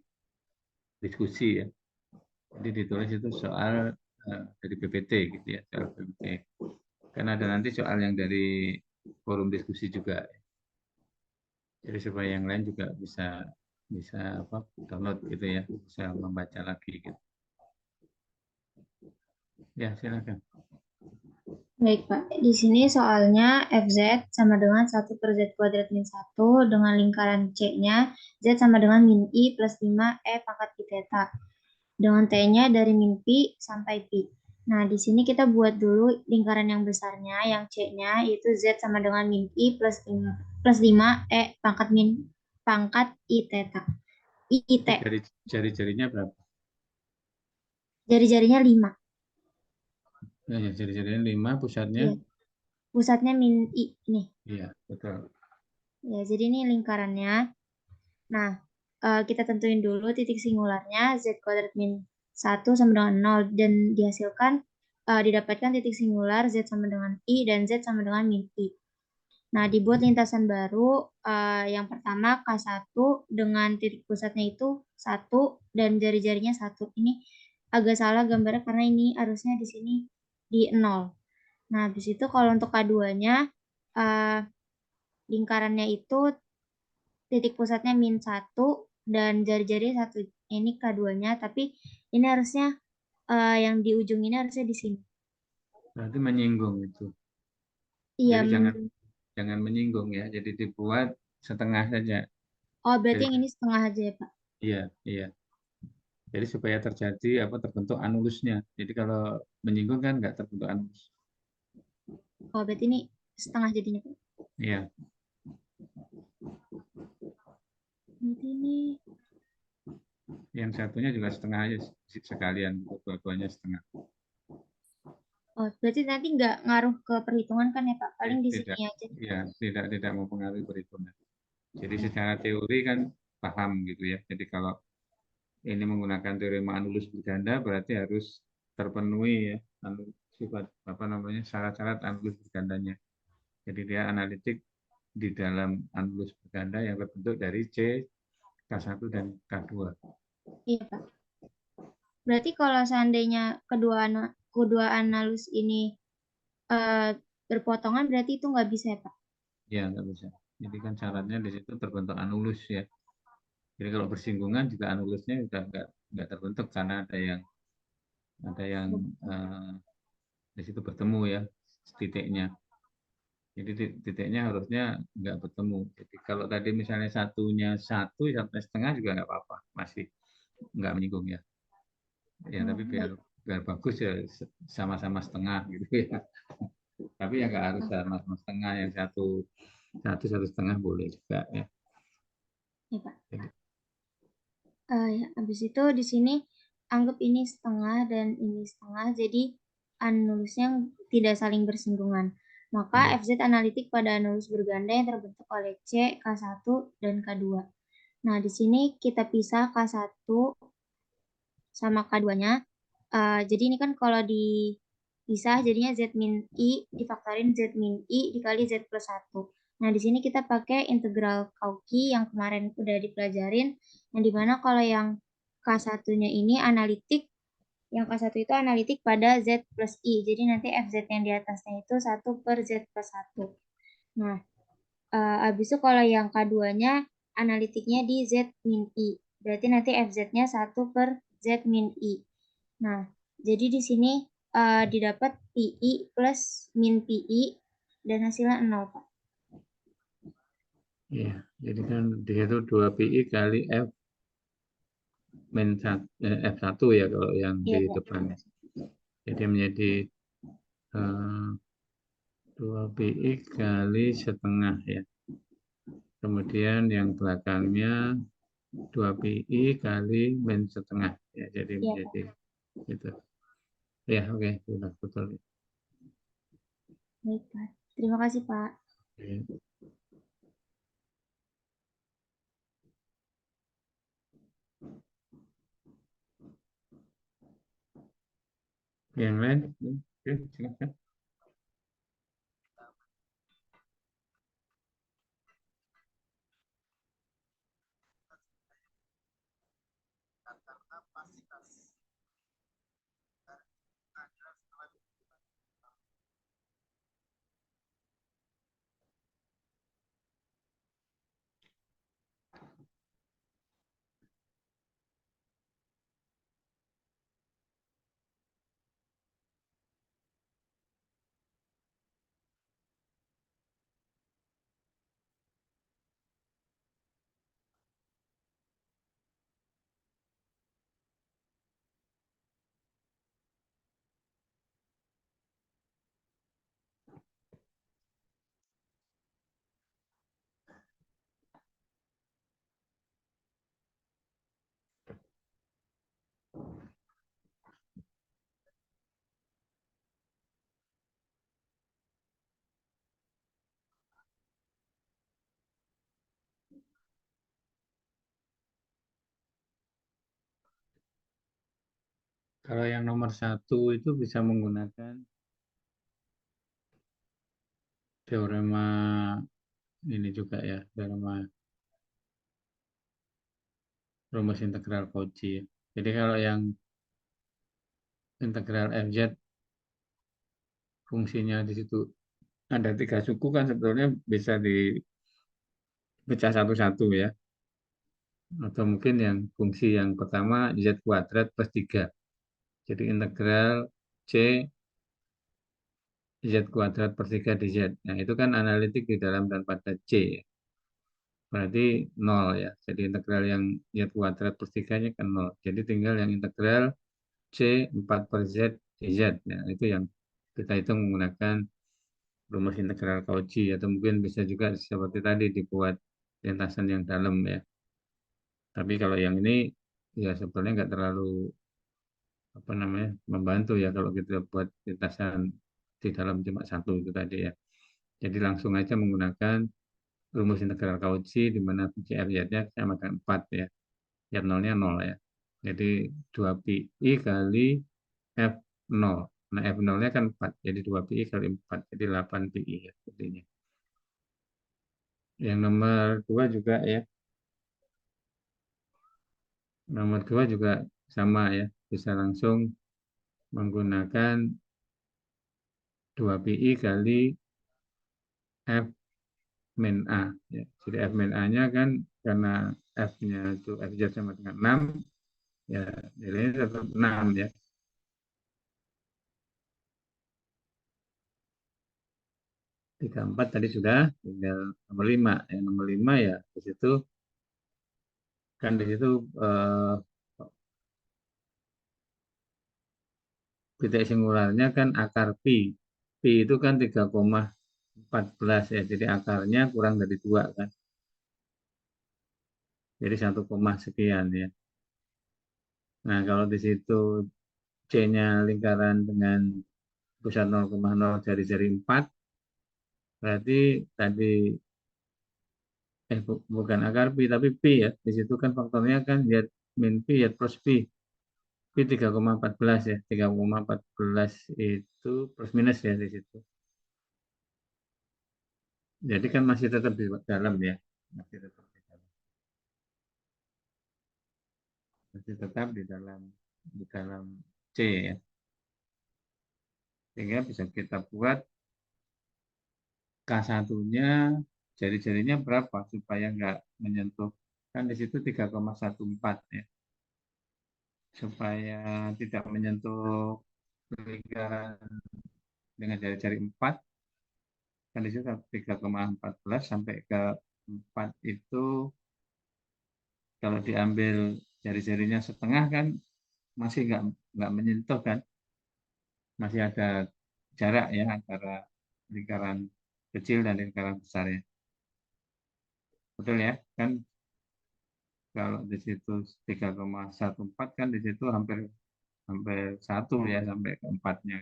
diskusi ya. Jadi ditulis itu soal dari PPT gitu ya, soal PPT. Karena ada nanti soal yang dari forum diskusi juga. Jadi supaya yang lain juga bisa bisa apa download gitu ya, bisa membaca lagi gitu. Ya, silakan. Baik, Pak. Di sini soalnya FZ sama dengan 1 per Z kuadrat min 1 dengan lingkaran C-nya Z sama dengan min I plus 5 E pangkat I theta. Dengan T-nya dari min Pi sampai Pi. Nah, di sini kita buat dulu lingkaran yang besarnya, yang C-nya yaitu Z sama dengan min I plus 5 E pangkat I theta. I T. Jari-jarinya berapa? Jari-jarinya 5. Ya, jari-jarinya 5, pusatnya? Iya. Pusatnya min I nih. Iya, betul. Ya, jadi ini lingkarannya. Nah, kita tentuin dulu titik singularnya Z kuadrat min 1 sama dengan 0 dan dihasilkan didapatkan titik singular Z sama dengan I dan Z sama dengan min I. Nah, dibuat lintasan baru yang pertama K1 dengan titik pusatnya itu 1 dan jari-jarinya 1. Ini agak salah gambarnya karena ini harusnya di sini di 0. Nah, habis itu kalau untuk K2-nya lingkarannya itu titik pusatnya min 1 dan jari-jari 1. Ini K2-nya, tapi ini harusnya yang di ujung ini harusnya di sini. Berarti menyinggung itu. Iya, Jadi jangan menyinggung ya. Jadi dibuat setengah saja. oh berarti Jadi yang ini setengah aja ya, Pak. iya, iya. Jadi supaya terjadi apa terbentuk anulusnya. Jadi kalau menyinggung kan nggak terbentuk anulus. Oh berarti ini setengah jadinya, Pak. Iya. Berarti ini Yang satunya juga setengah aja sekalian. Dua-duanya setengah. oh berarti nanti nggak ngaruh ke perhitungan kan ya, Pak? Paling di Tidak, sini aja. ya tidak mempengaruhi perhitungan. Jadi Ya. secara teori kan paham gitu ya. Jadi kalau ini menggunakan teorema anulus berganda berarti harus terpenuhi ya sifat apa namanya syarat-syarat anulus bergandanya. Jadi dia analitik di dalam anulus berganda yang terbentuk dari C, K1 dan K2. Iya, Pak. Berarti kalau seandainya kedua analus ini eh, berpotongan berarti itu nggak bisa ya, Pak? Ya, nggak bisa. Jadi kan syaratnya di situ terbentuk anulus ya. Jadi kalau bersinggungan juga anulusnya sudah nggak terbentuk karena ada yang di situ bertemu ya titiknya. Jadi titiknya harusnya nggak bertemu. Jadi kalau tadi misalnya satunya 1 sampai setengah juga nggak apa-apa, masih nggak menyinggung ya. Ya Oh, tapi biar baik. biar bagus ya sama-sama setengah gitu ya. Tapi ya nggak harus sama-sama setengah, yang satu satu satu setengah boleh juga ya. Ya, Pak. Jadi, Ya, habis itu di sini anggap ini setengah dan ini setengah, jadi anulusnya tidak saling bersinggungan. Maka iya. FZ analitik pada anulus berganda yang terbentuk oleh C, K1, dan K2. Nah, di sini kita pisah K1 sama K2-nya. Jadi ini kan kalau dipisah jadinya Z min I difaktorin Z min I dikali Z plus 1. Nah, di sini kita pakai integral Cauchy yang kemarin udah dipelajarin, yang dimana kalau yang K1-nya ini analitik Yang K1 itu analitik pada Z plus I. Jadi nanti FZ yang di atasnya itu 1 per Z plus 1. Nah, habis itu kalau yang K2-nya analitiknya di Z min I. Berarti nanti FZ-nya 1 per Z min I. Nah, jadi di sini didapat PI plus min PI dan hasilnya 0, Pak. Ya, jadi kan di situ 2 PI kali F min F1 ya kalau yang Iya, di Pak. depannya. Jadi menjadi 2 PI kali setengah ya. Kemudian yang belakangnya 2 PI kali min setengah ya. Jadi Iya, menjadi Pak. gitu. Ya, oke, sudah betul. Baik, Pak. Terima kasih, Pak. Ya. Yang lain? Oke, silakan. Kalau yang nomor 1 itu bisa menggunakan teorema ini juga ya, teorema rumus integral Cauchy. Jadi kalau yang integral FZ fungsinya di situ ada 3 suku kan sebetulnya bisa dipecah satu-satu ya. Atau mungkin yang fungsi yang pertama Z kuadrat plus 3. Jadi integral C Z kuadrat per 3 dz. Nah itu kan analitik di dalam dan pada C. Berarti 0 ya. Jadi integral yang Z kuadrat per 3-nya kan 0. Jadi tinggal yang integral C 4 per Z dz. Nah itu yang kita hitung menggunakan rumus integral Cauchy. Atau mungkin bisa juga seperti tadi dibuat lintasan yang dalam ya. Tapi kalau yang ini ya sebetulnya nggak terlalu apa namanya membantu ya kalau kita buat lintasan di dalam cuma satu itu tadi ya. Jadi langsung aja menggunakan rumus integral Cauchy di mana FZ-nya sama dengan 4 ya. Ya 0-nya 0 ya. Jadi 2 pi kali F0. Nah F0-nya kan 4. Jadi 2 pi kali 4. Jadi 8 pi ya. Jadinya. Yang nomor 2 juga ya. Nomor 2 juga sama ya. Bisa langsung menggunakan 2 pi kali F min A. Ya. Jadi F min A-nya kan karena F-nya itu FZ sama dengan 6, ya nilainya tetap 6 ya. 34 tadi sudah, tinggal nomor 5. Yang nomor 5 ya di situ kan di situ titik singularnya kan akar pi. Pi itu kan 3,14 ya. Jadi akarnya kurang dari 2 kan. Jadi 1, sekian ya. Nah, kalau di situ C-nya lingkaran dengan pusat 0,0 jari-jari 4, berarti tadi bukan akar pi tapi pi ya. Di situ kan faktornya kan Z min pi Z plus pi. Pi 3,14 ya. 3,14 itu plus minus ya di situ. Jadi kan masih tetap di dalam ya. Masih tetap di dalam. Masih tetap di dalam C ya. Sehingga bisa kita buat K1-nya jari-jarinya berapa supaya nggak menyentuh, kan di situ 3,14 ya, supaya tidak menyentuh lingkaran dengan jari-jari 4, kan di situ 3,14 sampai ke 4 itu kalau diambil jari-jarinya setengah kan masih nggak menyentuh kan, masih ada jarak ya antara lingkaran kecil dan lingkaran besar ya. Betul ya, kan kalau di situ 3,14 kan di situ hampir hampir 1 ya sampai ke 4-nya.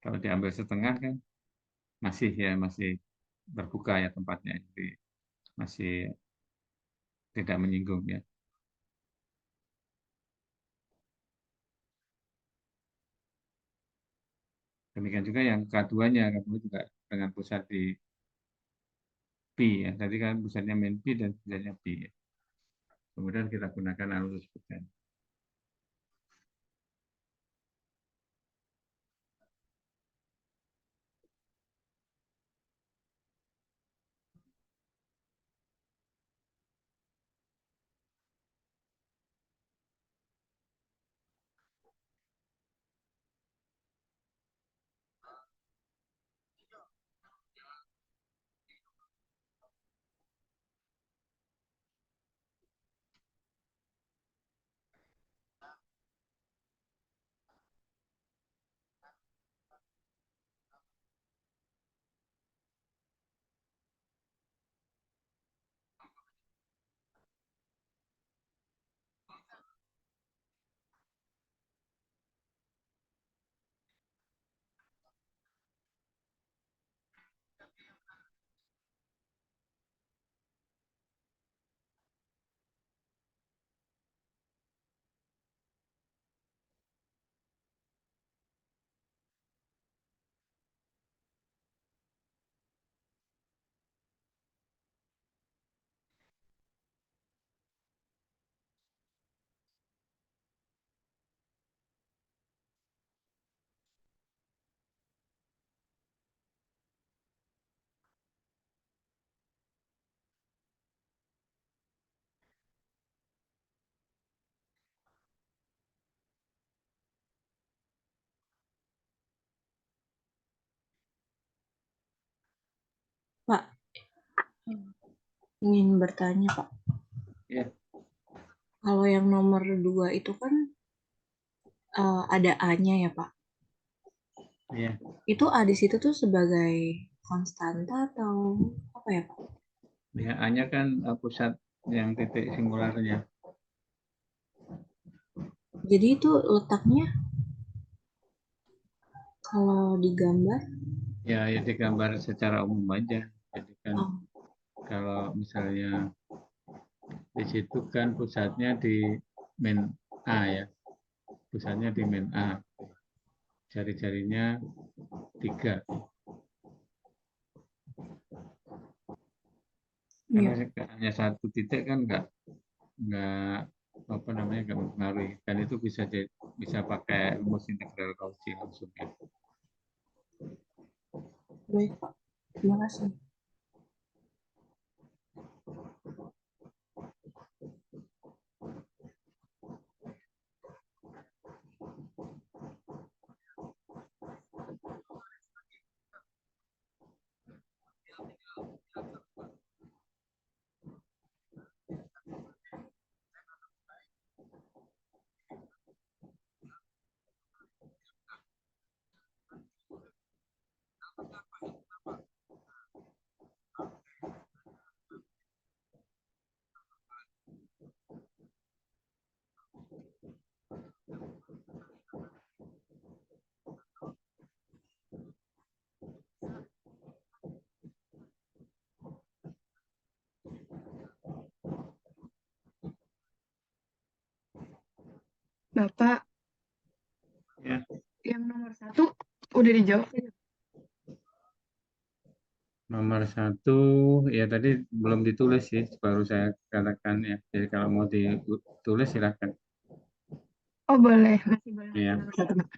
Kalau diambil setengah kan masih ya masih terbuka ya tempatnya, jadi masih tidak menyinggung ya. Demikian juga yang K2-nya, K2 juga dengan pusat di B ya. Tadi kan pusatnya main B dan pusatnya B ya. Kemudian kita gunakan alurus bukan. Pak, ingin bertanya, Pak. Ya, Kalau yang nomor 2 itu kan ada A-nya ya, Pak. ya, Itu A di situ tuh sebagai konstanta atau apa ya, Pak? ya A-nya kan pusat yang titik singularnya. Jadi itu letaknya kalau digambar, Ya, ya digambar secara umum aja. Jadi kan oh, kalau misalnya di situ kan pusatnya di main A ya, pusatnya di main A, jari-jarinya 3. Karena iya. hanya satu titik kan nggak apa namanya nggak mempengaruhi, dan itu bisa pakai rumus integral Cauchy langsung ya. Baik, Pak. Terima kasih. Bapak, Ya, yang nomor 1 udah dijawab. nomor 1 ya tadi belum ditulis sih, baru saya katakan ya. Jadi kalau mau ditulis silakan. Oh boleh, masih boleh Iya. nomor 1, Pak.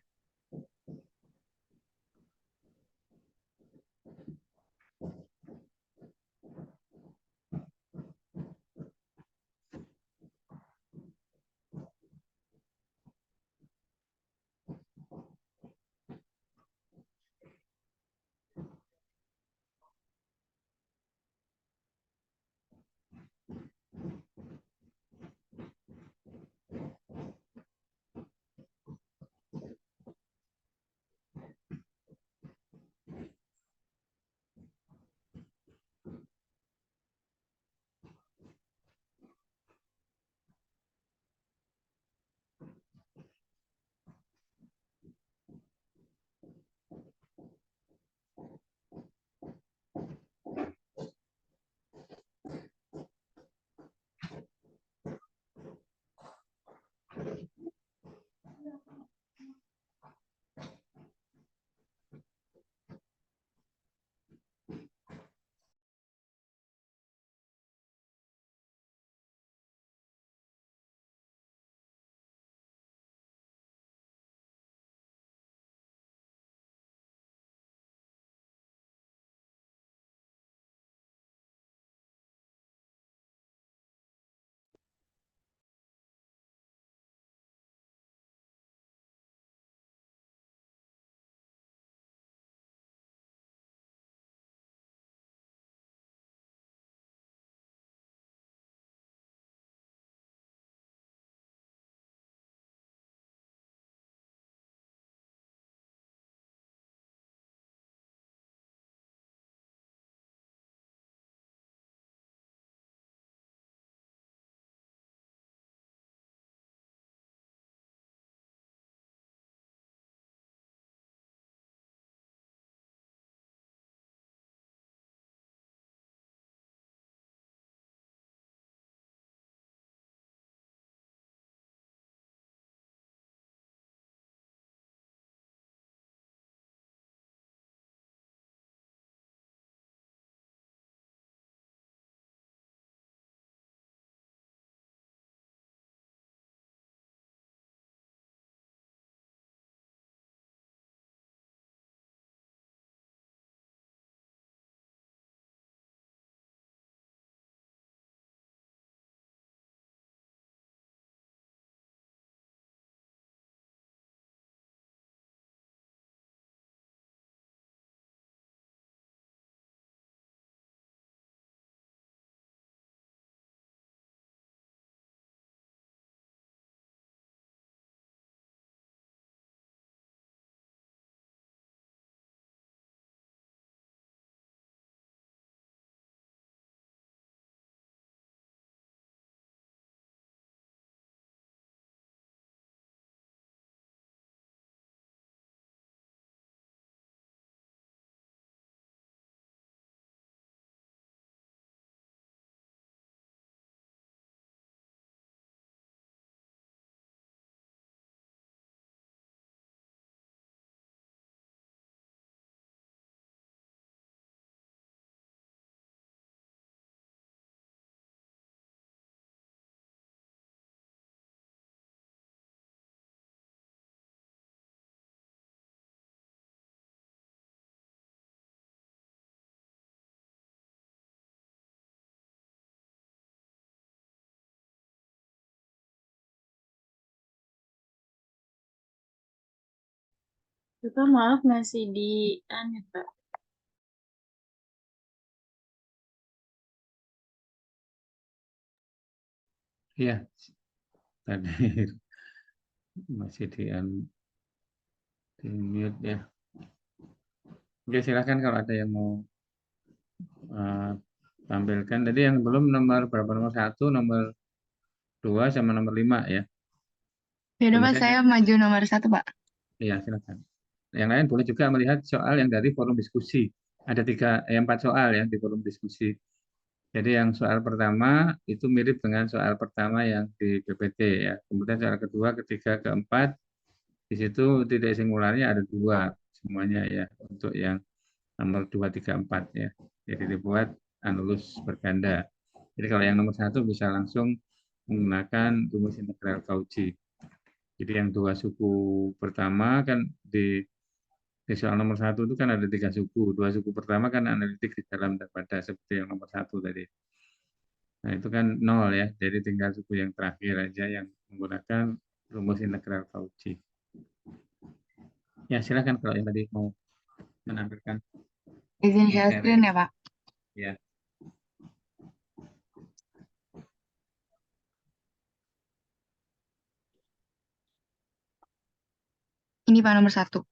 Bapak maaf masih di Pak. Iya, tadi masih di mute ya. Oke, silakan kalau ada yang mau tampilkan. Tadi yang belum nomor berapa? Nomor 1, nomor 2, sama nomor 5 ya. Ya udah, Pak, Kemudian saya maju nomor 1, Pak. ya silakan. Yang lain boleh juga melihat soal yang dari forum diskusi. Ada 4 soal ya di forum diskusi. Jadi yang soal pertama itu mirip dengan soal pertama yang di PPT ya. Kemudian soal kedua, ketiga, keempat, di situ titik singularnya ada 2 semuanya ya untuk yang nomor 2, 3, 4 ya. Jadi dibuat anulus berganda. Jadi kalau yang nomor 1 bisa langsung menggunakan rumus integral Cauchy. Jadi yang 2 suku pertama kan di soal nomor 1 itu kan ada 3 suku. 2 suku pertama kan analitik di dalam daripada seperti yang nomor 1 tadi. Nah itu kan 0 ya. Jadi tinggal suku yang terakhir aja yang menggunakan rumus integral Cauchy. Ya silakan kalau yang tadi mau menampilkan Izin share materi. screen ya, Pak. Ya. Ini Pak nomor 1.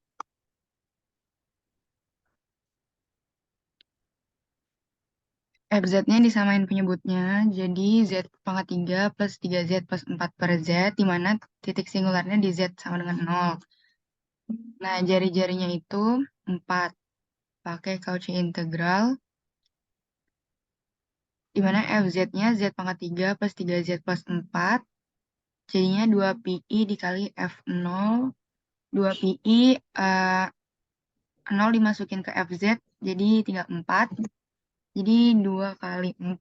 FZ-nya disamain penyebutnya, jadi Z pangkat 3 plus 3Z plus 4 per Z, di mana titik singularnya di Z sama dengan 0. Nah, jari-jarinya itu 4. Pakai Cauchy integral, di mana FZ-nya Z pangkat 3 plus 3Z plus 4, jadinya 2PI dikali F0, 2PI 0 dimasukin ke FZ, jadi tinggal 4. Jadi 2 kali 4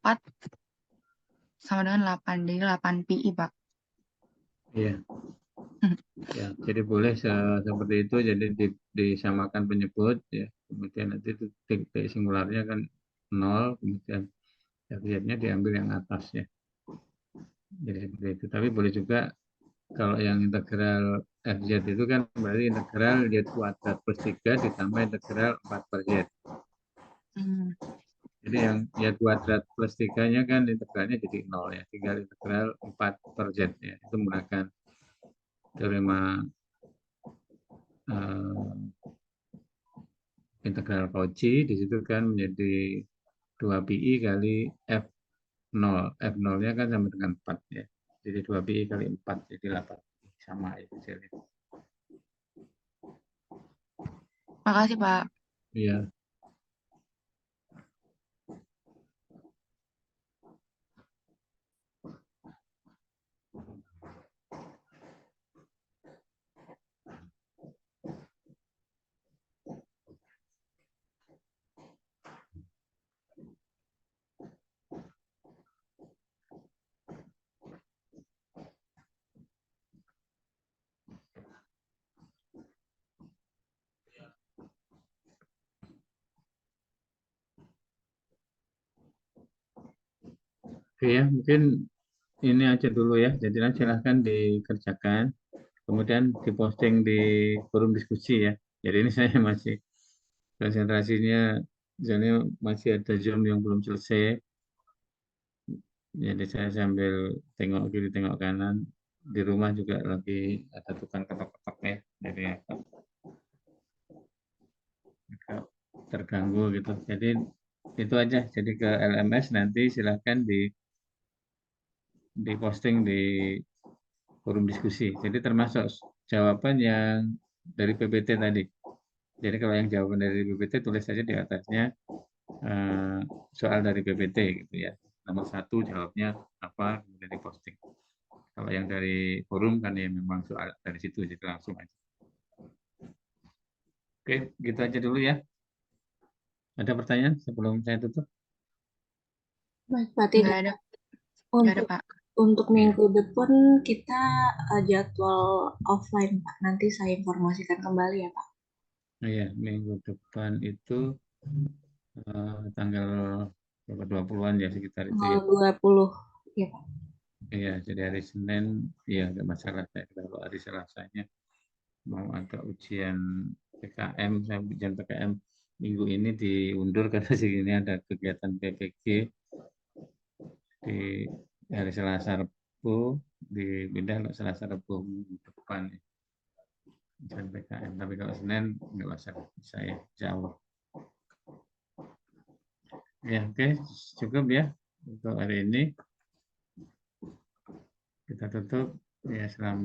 sama dengan 8, jadi 8PI, Pak. Iya. Ya, jadi boleh seperti itu, jadi disamakan penyebut ya. Kemudian nanti titik singularnya kan 0, kemudian FZ-nya diambil yang atas ya. Jadi seperti itu. Tapi boleh juga kalau yang integral FZ itu kan berarti integral Z kuadrat plus 3 ditambah integral 4 per Z. Jadi yang Y kuadrat plus 3-nya kan integralnya jadi 0 ya. Tinggal integral 4 per Z ya. Itu menggunakan teorema integral Cauchy. Di situ kan menjadi 2PI kali F0. F0-nya kan sama dengan 4 ya. Jadi 2PI kali 4 jadi 8. Sama itu hasilnya. Makasih, Pak. Iya. Oke ya, mungkin ini aja dulu ya. Jadi silahkan dikerjakan. Kemudian diposting di forum diskusi ya. Jadi ini saya masih konsentrasinya, misalnya masih ada Zoom yang belum selesai. Jadi saya sambil tengok kiri, tengok kanan. Di rumah juga lagi ada tukang ketok-ketok ya. Jadi agak terganggu gitu. Jadi itu aja. Jadi ke LMS nanti silahkan diposting di forum diskusi. Jadi termasuk jawaban yang dari PPT tadi. Jadi kalau yang jawaban dari PPT tulis saja di atasnya soal dari PPT gitu ya. Nomor 1 jawabnya apa, kemudian diposting. Kalau yang dari forum kan ya memang soal dari situ, jadi langsung aja. Oke, gitu aja dulu ya. Ada pertanyaan sebelum saya tutup? Baik, Pak. Nggak Tidak. ada, nggak ada, Untuk Pak. untuk Iya. minggu depan kita jadwal offline, Pak. Nanti saya informasikan kembali ya, Pak. Nah, ya, minggu depan itu tanggal 20-an ya sekitar itu Tanggal ya. 20, ya, Pak. Iya, jadi hari Senin, iya nggak masalah. Kalau hari Selasanya mau ada ujian PKM, saya ujian PKM minggu ini diundur karena segini ada kegiatan PPG di hari Selasa Rabu, dipindah ke Selasa Rabu minggu depan ya. Ujian PKM, tapi kalau Senin nggak masalah, saya insya Allah. Ya, oke, cukup ya untuk hari ini. Kita tutup ya, selamat